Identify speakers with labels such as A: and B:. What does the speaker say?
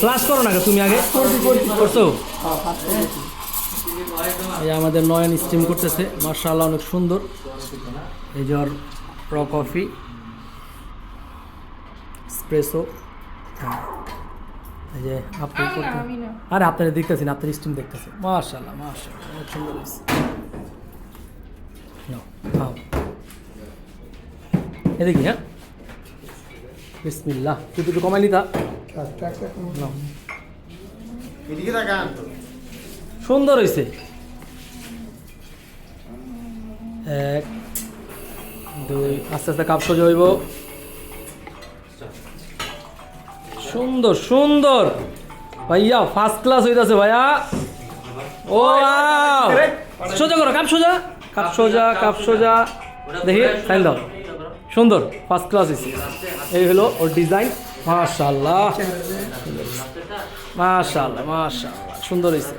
A: Class করো না তুমি আগে করছো? এই আমাদের নয়ন স্টিম করতেছে, মাশাআল্লাহ অনেক সুন্দর। এই যে র কফি এসপ্রেসো। এই যে আপনি আরে আপনারা দেখতেছেন, আপনার স্টিম দেখতেছে, মাশাআল্লাহ মাশাআল্লাহ অনেক সুন্দর হয়েছে। এদিকে হ্যাঁ, বিসমিল্লাহ। তুই একটু কমাই নিতা, সুন্দর হয়েছে। 1 2 আস্তে আস্তে কাপ সোজা হইব। সুন্দর সুন্দর ভাইয়া, ফার্স্ট ক্লাস হইতাছে ভাইয়া। ও সোজা করো, কাপ সোজা, কাপ সোজা, কাপ সোজা। দেখি সাইন দাও, সুন্দর ফার্স্ট ক্লাস হয়েছে। এই হলো ওর ডিজাইন, মাশাআল্লাহ মাশাআল্লাহ মাশাআল্লাহ সুন্দর হয়েছে।